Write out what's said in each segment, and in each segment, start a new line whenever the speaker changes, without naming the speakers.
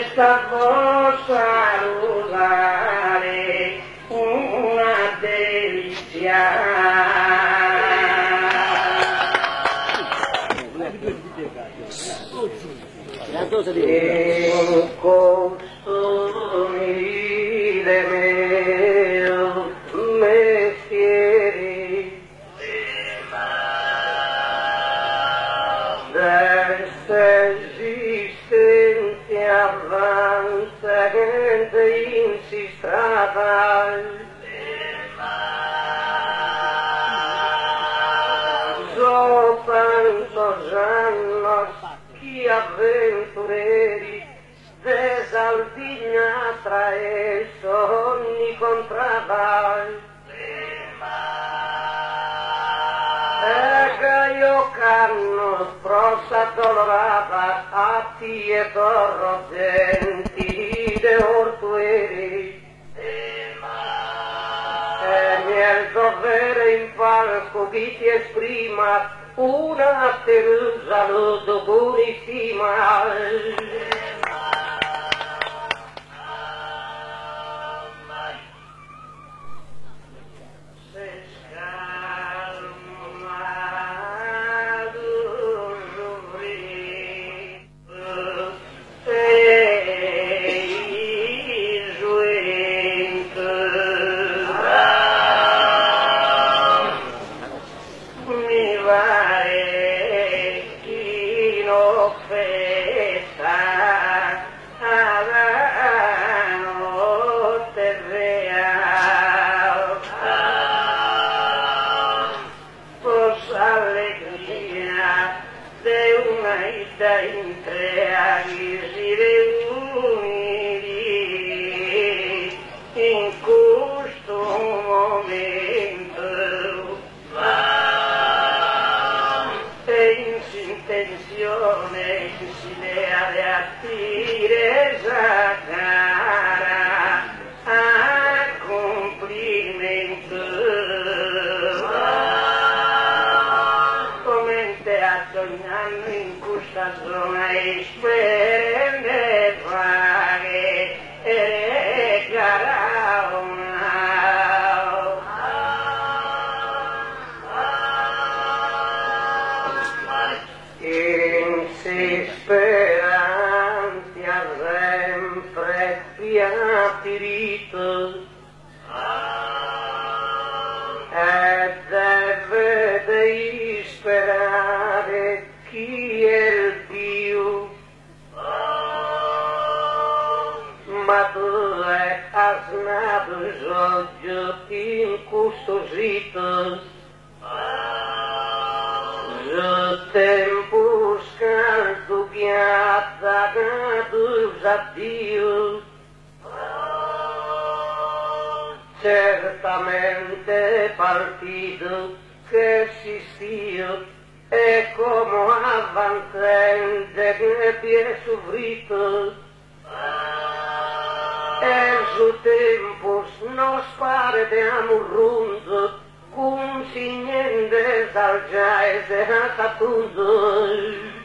Questa possa salutare una delizia. In costumile mio mestiere questa esistenza avanza gente insistrata so tantos annos chi avventurieri desaldigna tra esso ogni contrada io canno prossa dolorata a tie torrogenti de ortueri e nel dovere in palco chi ti esprima una te saluto puristima. Certamente partido que existió e como avancende que pie sufrito en su tempos nos paredeamos rundo cum signendes al jais de Hatatundo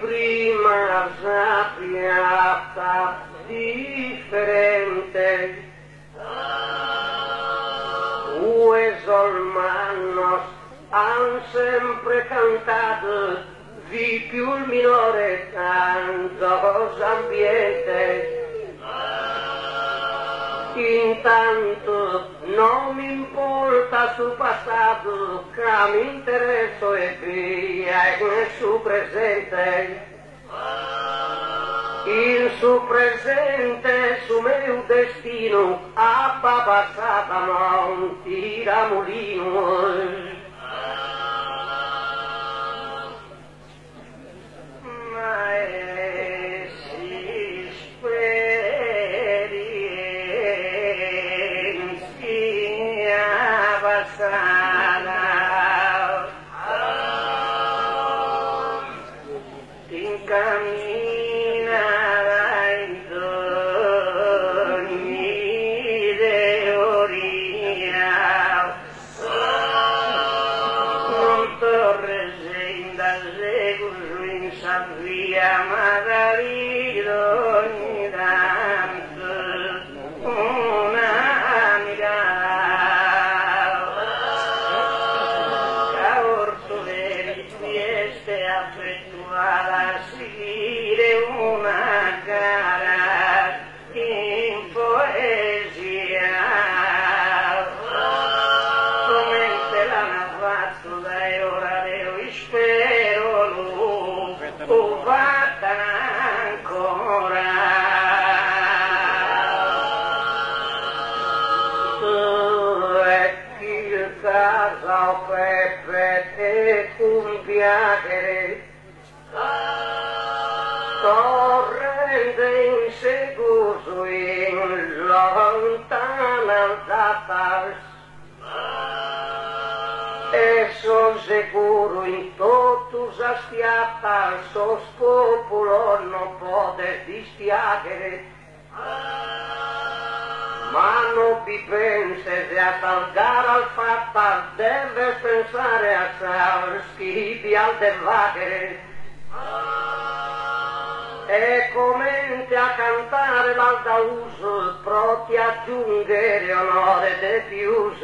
prima sapiata differente, ues hermanos han sempre cantato vi più il minore tantos ambientes. Intanto non mi importa su passato, che mi interesso e via in su presente. Il suo presente, su meu destino, a passata non tira mulino. Torrente inseguro in lontana data e son sicuro in totus astiata sos popolo non pode dispiacere. Ma non vi penses a salgar al fatta, debes pensare a sar schivi al devagere. E comente a cantare l'aldauso, proti a giungere onore de pius.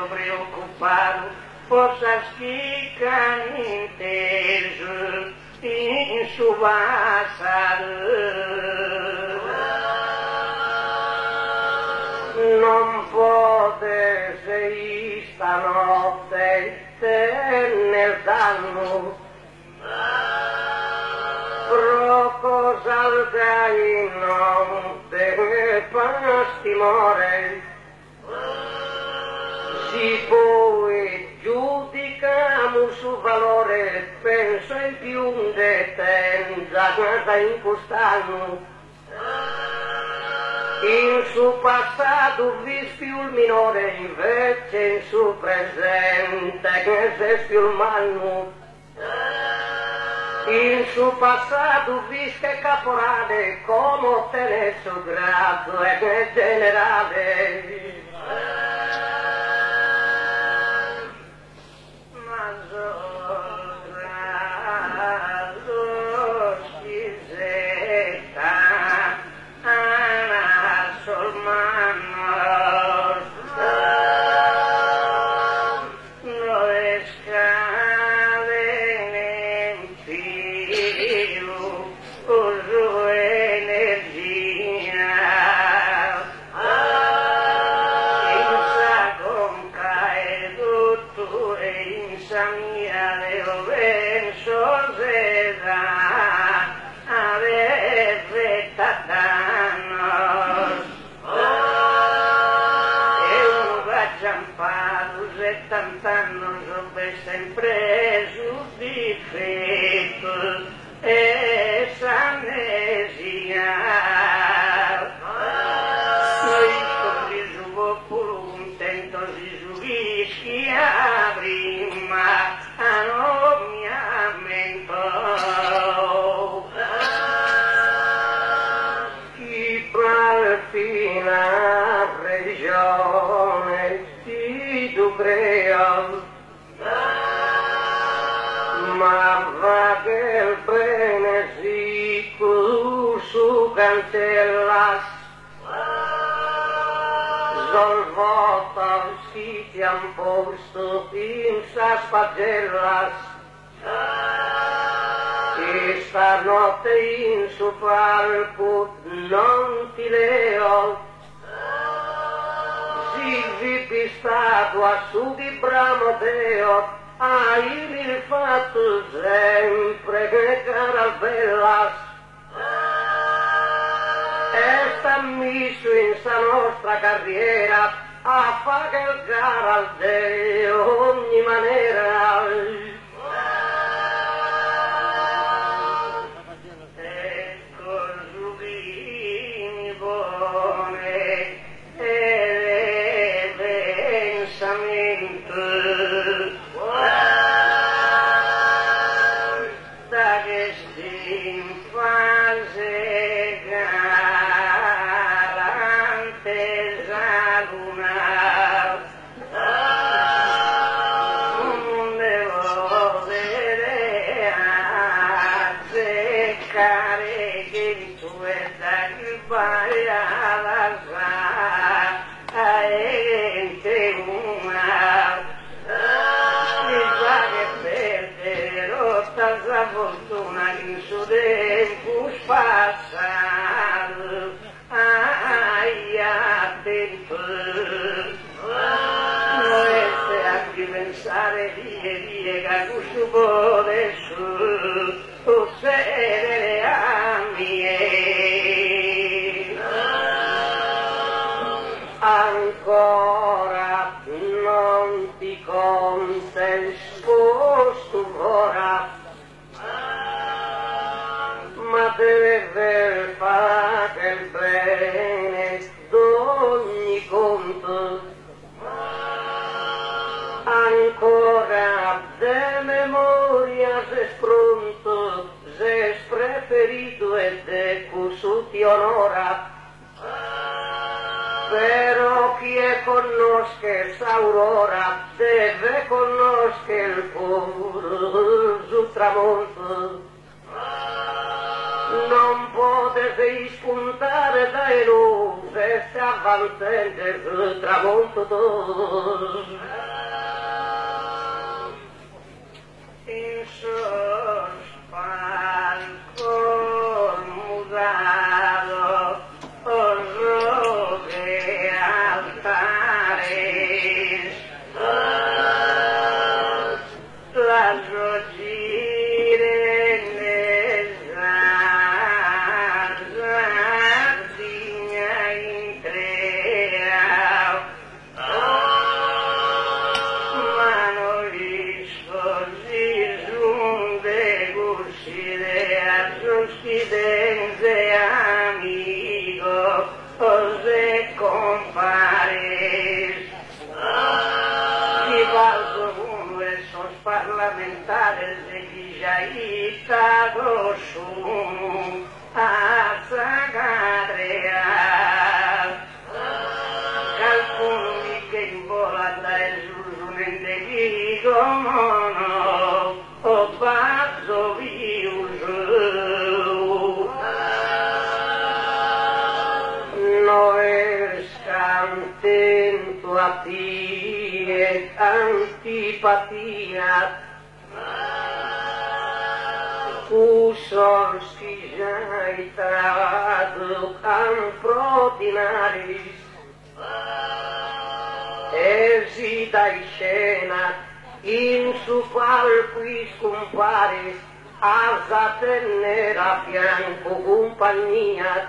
Preocupado, forças que canintejo em subaçado. Non pode ser stanotte nel danno, pro cosa algai non te pastimore. Si poi giudicamo su valore, penso in più de tenza guarda in quest'anno. In suo passato vis più il minore, invece in suo presente che se più il manno. In suo passato vis che caporale, come ottenere su grado e che generale. pensa mia devo penso sera avrebbe tatanos e uno va giampato se tant'anno sono sempre su difetto e s'amnesia noi così su pure contento si subischi a prima non mi ammento chi palpina regione di tu creo ma va che il bene si su cancellas sol voto si ti han posto in sas pagellas e stanotte in su palco non ti leo si vi stato a su di Bramodeo il fatto sempre che cara bellas e sta messo in sta nostra carriera a fare il gara al Dio ogni maniera ecco giubini buone e pensamento da che sti in fase galante esalunar non devo vedere azzeccare che tu è da che vai alla sa e una tanta fortuna che in suo tempo spazzato ai attento dovreste anche pensare vie che questo vuole su tutte a mie ancora non ti conta il sposto ora ma deve fare il bene d'ogni conto ancora de memoria se spronto se preferito e de cusu ti onora però chi è conosce s'aurora deve conosce il puro sul tramonto non potete spuntare dai luce se avvantente il tramonto in sospalco musato orrore altares la gire Denze amigo, cose compares. Chi valgo uno e sos parlamentares de chi già itago su a Zagarea. Calcuni che in vola da esulmente dico mono, o bazzo viuso. Attento a te antipatia tu sol si già trato camprodinaris esita in scena in su palco scompare, a tenere a fianco compagnia,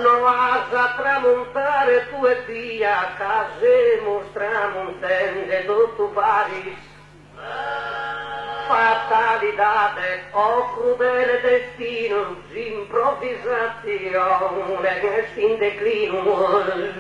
non vas a tramontare tu e via, case tramontende tutto pari, fatalidade o crudele destino, improvvisazione in declino.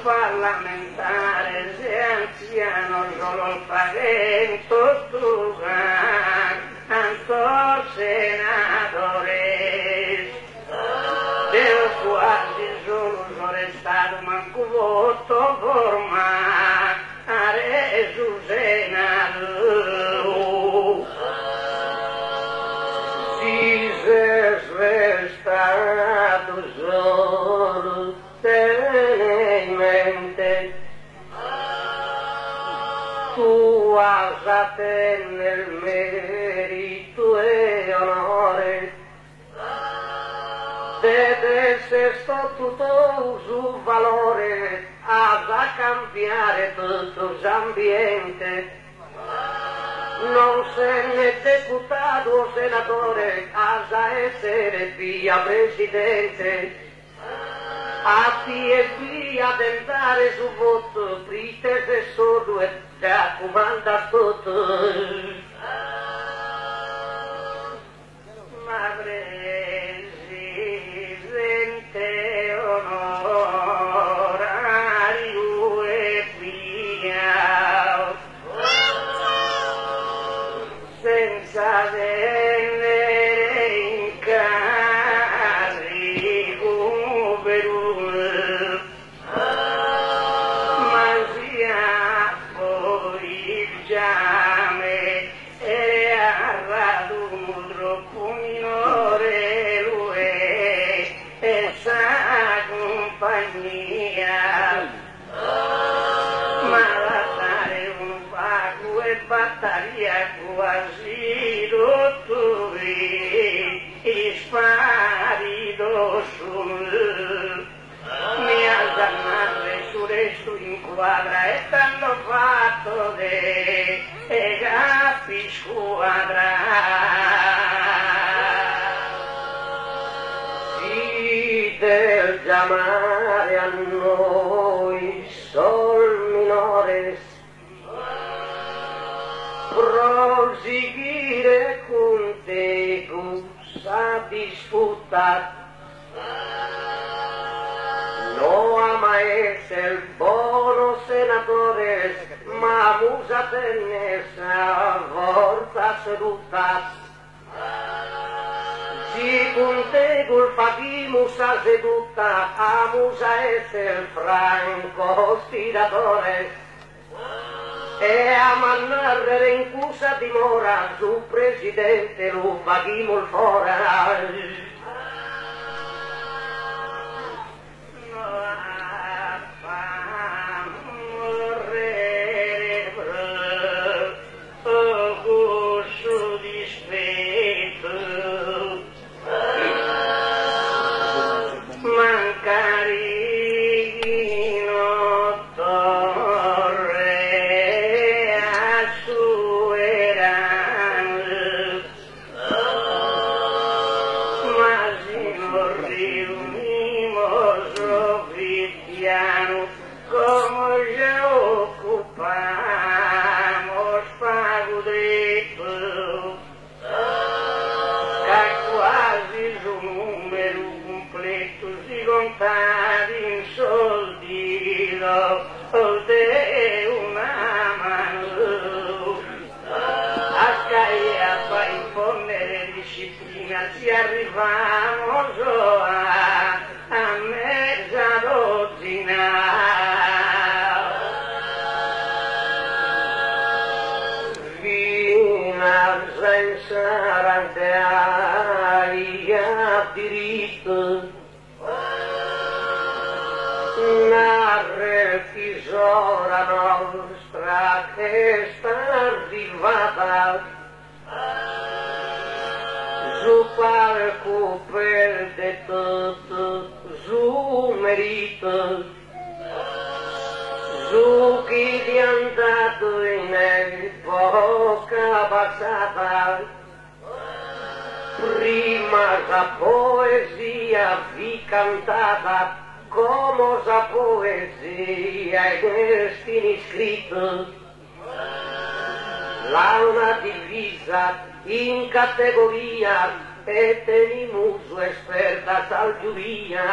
Parlamentare se anziano solo pavento tu tanto senatore del quasi sono restato manco voto formare su senato si è restato solo mente tu has a tener merito e onore deve ser tutto su valore has a cambiare tutto l'ambiente non se ne deputato o senatore has a essere via presidente a ti e via del dare su voto, triste se sordo e da comanda tutto. Ma presidente onorario e via, senza venire in carico per battaglia quasi dottori sparido sul mi azzannare su resto in quadra e tanto fatto de e capi squadra si del chiamare a noi sol minores proseguire con te sa disputar no ama essere buono senatore ma musa tenesa volta seduta si con te col musa seduta a musa essere franco stiratore e a mannare in cusa dimora su presidente lo paghimo il fora mia, ci arrivamos a mezza dozzina. Vina senza randaia diritto, narre tesora nostra che sta arrivata, su palco perde tutto, su merito, su chi ti è andato in epoca passata, prima la poesia vi cantata, come la poesia e destini scritto, l'aula divisa in categoria e tenimus esperta tal giuria.